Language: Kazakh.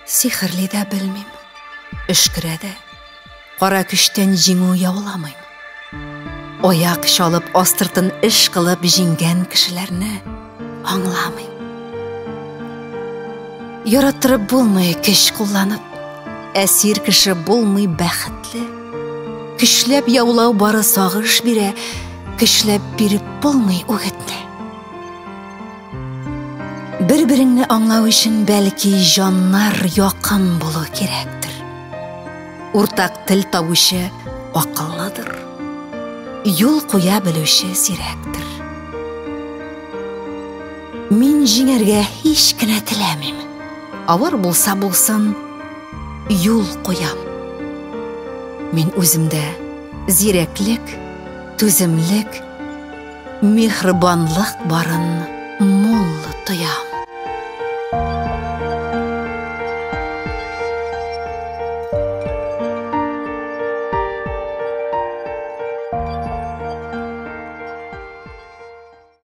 Сихірлі дә білмейм, үшкірі дә, қара күштен жеңу яуламайм. Ояқ шалып, астыртын іш қылып жеңген кішілерні аңламайм. Яраттырып болмай күш қолланып, әсир кіші болмай бәхітлі. Күшләп яулау бары сағыш бире, күшләп биріп болмай үгітні. Bir-biringni аңлау үшін бәлки жаннар яқын болу керектір. Уртақ тіл табушы ақыллыдыр. Юл қоя білуші сиректір. Мен жеңерге еш кінә тіләмем. Авыр болса болсын, юл қоям. Мен өзімді зиреклік, төзімлік, мехрибанлық барын мол тоям.